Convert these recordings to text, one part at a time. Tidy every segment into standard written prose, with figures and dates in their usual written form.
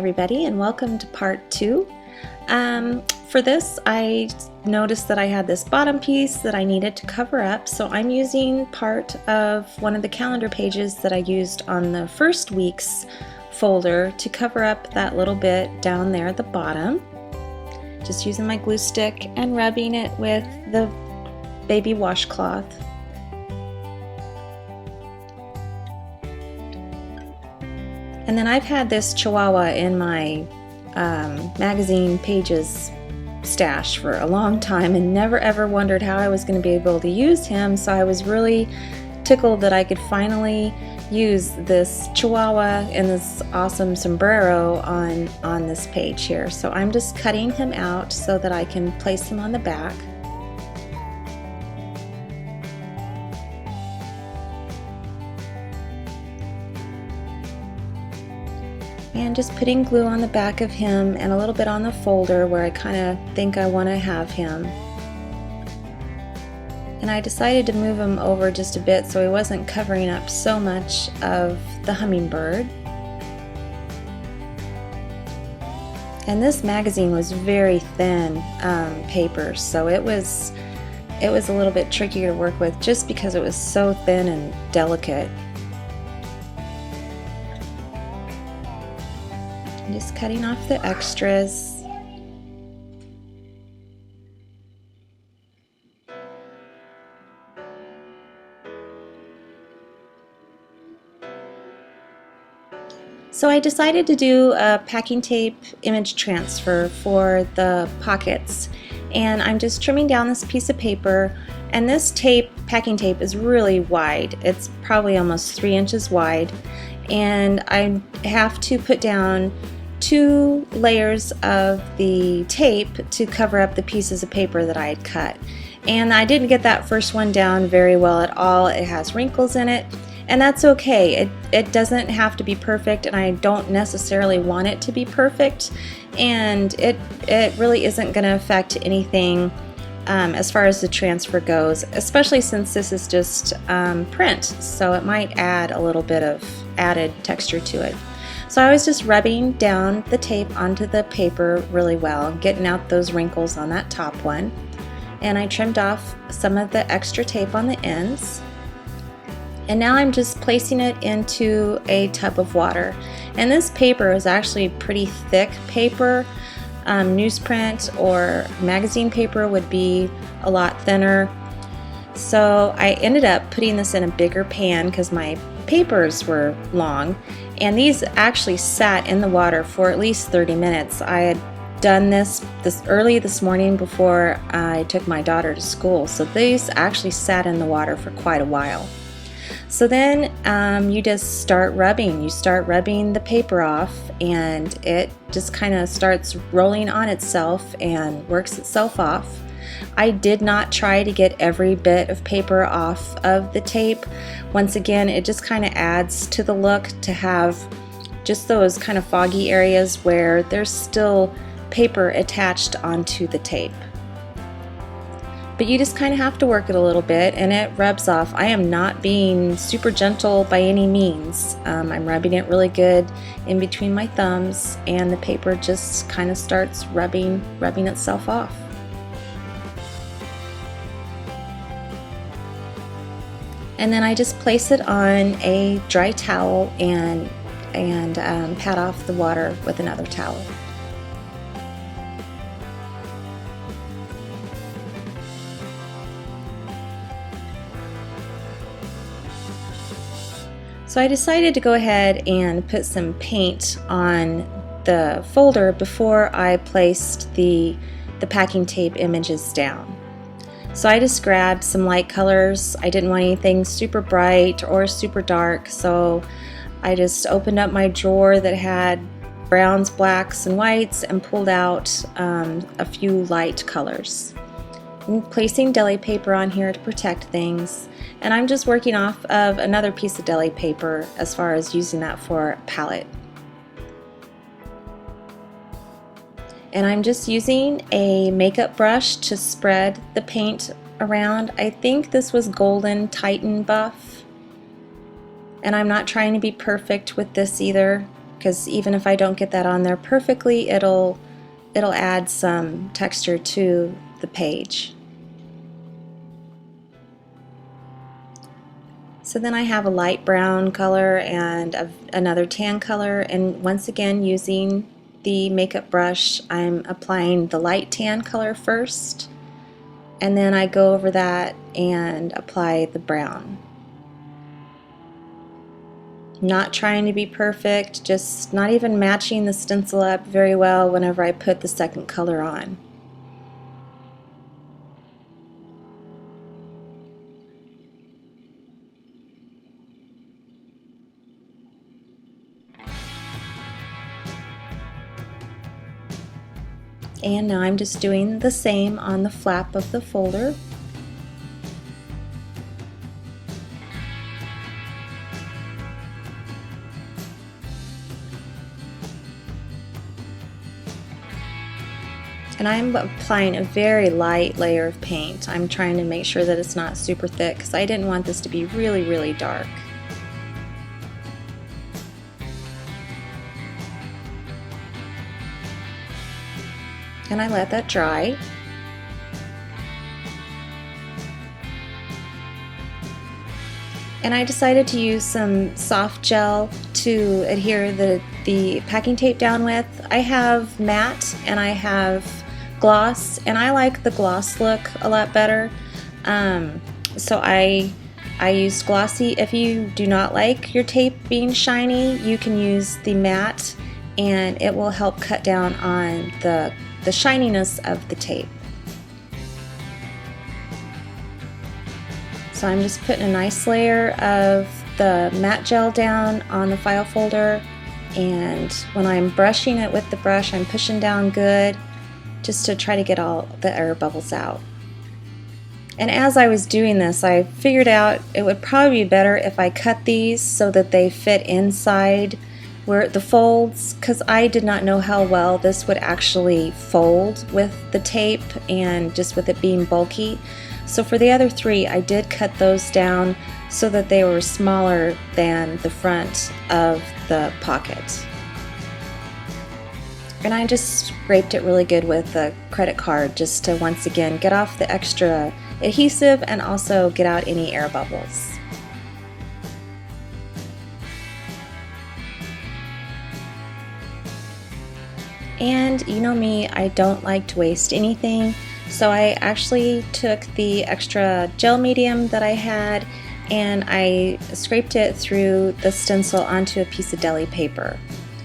everybody, and welcome to part 2. For this, I noticed that I had this bottom piece that I needed to cover up, so I'm using part of one of the calendar pages that I used on the first week's folder to cover up that little bit down there at the bottom. Just using my glue stick and rubbing it with the baby washcloth. And then I've had this Chihuahua in my magazine pages stash for a long time and never ever wondered how I was going to be able to use him, so I was really tickled that I could finally use this Chihuahua and this awesome sombrero on this page here. So I'm just cutting him out so that I can place him on the back. And just putting glue on the back of him and a little bit on the folder where I kind of think I want to have him. And I decided to move him over just a bit so he wasn't covering up so much of the hummingbird. And this magazine was very thin paper, so it was a little bit trickier to work with just because it was so thin and delicate. I'm just cutting off the extras. So I decided to do a packing tape image transfer for the pockets, and I'm just trimming down this piece of paper, and this packing tape is really wide. It's probably almost 3 inches wide, and I have to put down 2 layers of the tape to cover up the pieces of paper that I had cut. And I didn't get that first one down very well at all. It has wrinkles in it, and that's okay. It doesn't have to be perfect, and I don't necessarily want it to be perfect, and it really isn't going to affect anything as far as the transfer goes, especially since this is just print, so it might add a little bit of added texture to it. So I was just rubbing down the tape onto the paper really well, getting out those wrinkles on that top one. And I trimmed off some of the extra tape on the ends. And now I'm just placing it into a tub of water. And this paper is actually pretty thick paper. Newsprint or magazine paper would be a lot thinner. So I ended up putting this in a bigger pan because my papers were long, and these actually sat in the water for at least 30 minutes. I had done this early this morning before I took my daughter to school, so these actually sat in the water for quite a while. So then you just start rubbing. You start rubbing the paper off, and it just kind of starts rolling on itself and works itself off. I did not try to get every bit of paper off of the tape. Once again, it just kind of adds to the look to have just those kind of foggy areas where there's still paper attached onto the tape. But you just kind of have to work it a little bit, and it rubs off. I am not being super gentle by any means. I'm rubbing it really good in between my thumbs, and the paper just kind of starts rubbing itself off. And then I just place it on a dry towel and pat off the water with another towel. So I decided to go ahead and put some paint on the folder before I placed the packing tape images down. So I just grabbed some light colors. I didn't want anything super bright or super dark, so I just opened up my drawer that had browns, blacks, and whites and pulled out a few light colors. I'm placing deli paper on here to protect things, and I'm just working off of another piece of deli paper as far as using that for a palette. And I'm just using a makeup brush to spread the paint around. I think this was Golden Titan Buff, and I'm not trying to be perfect with this either. because even if I don't get that on there perfectly, it'll add some texture to the page. So then I have a light brown color and another tan color, and once again using the makeup brush, I'm applying the light tan color first, and then I go over that and apply the brown. Not trying to be perfect, just not even matching the stencil up very well whenever I put the second color on. And now I'm just doing the same on the flap of the folder. And I'm applying a very light layer of paint. I'm trying to make sure that it's not super thick because I didn't want this to be really, really dark. And I let that dry. And I decided to use some soft gel to adhere the packing tape down with. I have matte and I have gloss, and I like the gloss look a lot better. So I used glossy. If you do not like your tape being shiny, you can use the matte, and it will help cut down on the shininess of the tape. So I'm just putting a nice layer of the matte gel down on the file folder, and when I'm brushing it with the brush, I'm pushing down good just to try to get all the air bubbles out. And as I was doing this, I figured out it would probably be better if I cut these so that they fit inside where the folds, because I did not know how well this would actually fold with the tape and just with it being bulky. So for the other three, I did cut those down so that they were smaller than the front of the pocket. And I just scraped it really good with a credit card just to once again get off the extra adhesive and also get out any air bubbles. And you know me, I don't like to waste anything, so I actually took the extra gel medium that I had and I scraped it through the stencil onto a piece of deli paper.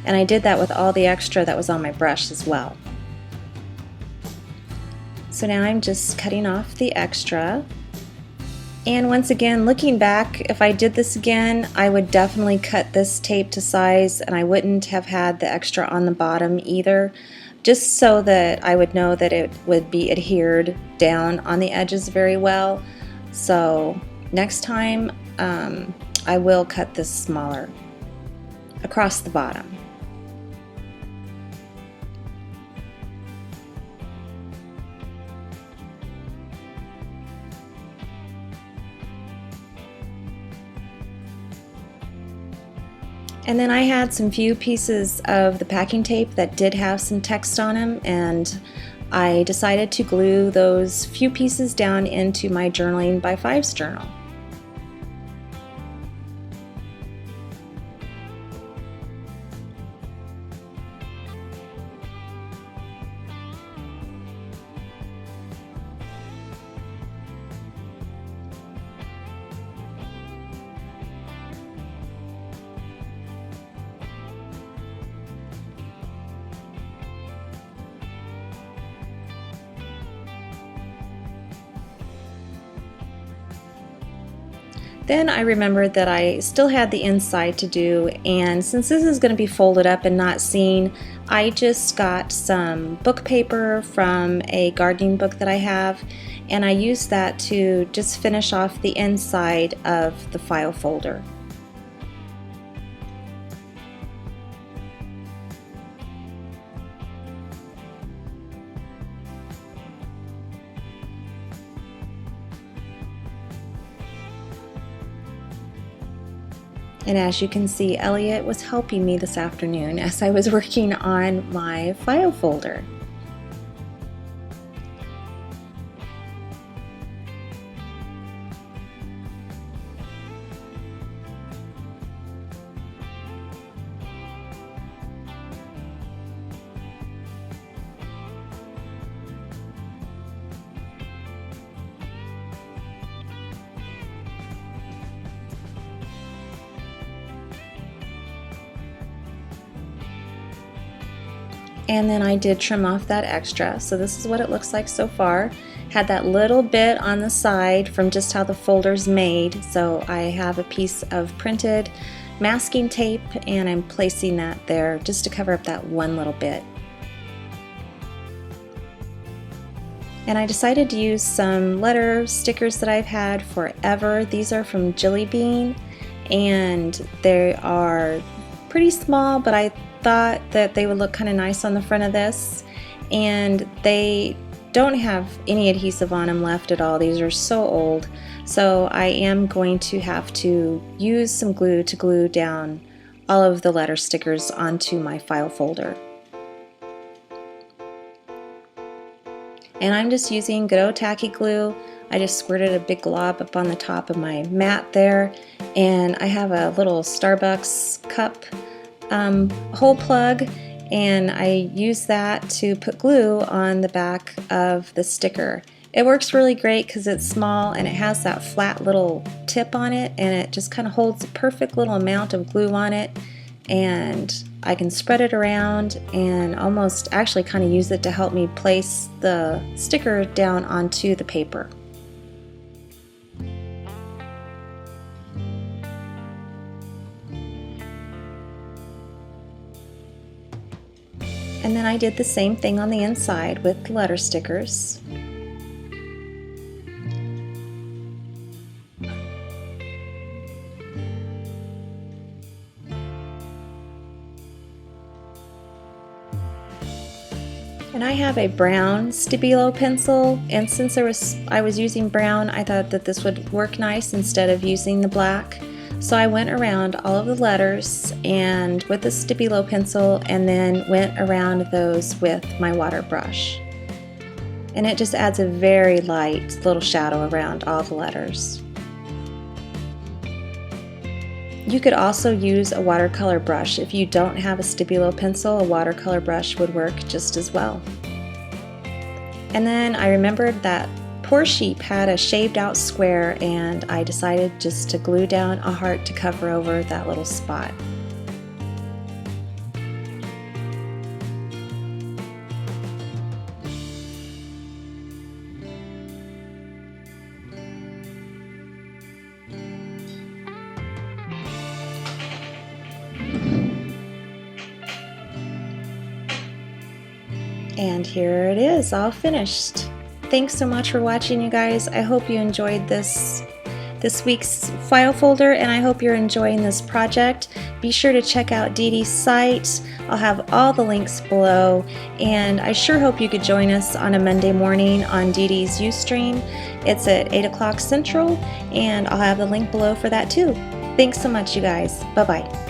And I did that with all the extra that was on my brush as well. So now I'm just cutting off the extra. And once again, looking back, if I did this again, I would definitely cut this tape to size, and I wouldn't have had the extra on the bottom either, just so that I would know that it would be adhered down on the edges very well. So next time I will cut this smaller across the bottom. And then I had some few pieces of the packing tape that did have some text on them, and I decided to glue those few pieces down into my Journaling by Fives journal. Then I remembered that I still had the inside to do, and since this is going to be folded up and not seen, I just got some book paper from a gardening book that I have, and I used that to just finish off the inside of the file folder. And as you can see, Elliot was helping me this afternoon as I was working on my file folder. And then I did trim off that extra. So this is what it looks like so far. Had that little bit on the side from just how the folder's made. So I have a piece of printed masking tape and I'm placing that there just to cover up that one little bit. And I decided to use some letter stickers that I've had forever. These are from Jelly Bean and they are pretty small, but I thought that they would look kind of nice on the front of this, and they don't have any adhesive on them left at all. These are so old, so I am going to have to use some glue to glue down all of the letter stickers onto my file folder. And I'm just using good old tacky glue. I just squirted a big glob up on the top of my mat there, and I have a little Starbucks cup hole plug, and I use that to put glue on the back of the sticker. It works really great because it's small and it has that flat little tip on it, and it just kind of holds a perfect little amount of glue on it, and I can spread it around and almost actually kind of use it to help me place the sticker down onto the paper. And then I did the same thing on the inside with letter stickers. And I have a brown Stabilo pencil, and since I was using brown, I thought that this would work nice instead of using the black. So I went around all of the letters and with the Stabilo pencil, and then went around those with my water brush. And it just adds a very light little shadow around all the letters. You could also use a watercolor brush. If you don't have a Stabilo pencil, a watercolor brush would work just as well. And then I remembered that poor sheep had a shaved out square, and I decided just to glue down a heart to cover over that little spot. And here it is, all finished. Thanks so much for watching, you guys. I hope you enjoyed this week's file folder, and I hope you're enjoying this project. Be sure to check out Dede's site. I'll have all the links below, and I sure hope you could join us on a Monday morning on Dede's Ustream. It's at 8 o'clock Central, and I'll have the link below for that too. Thanks so much, you guys. Bye-bye.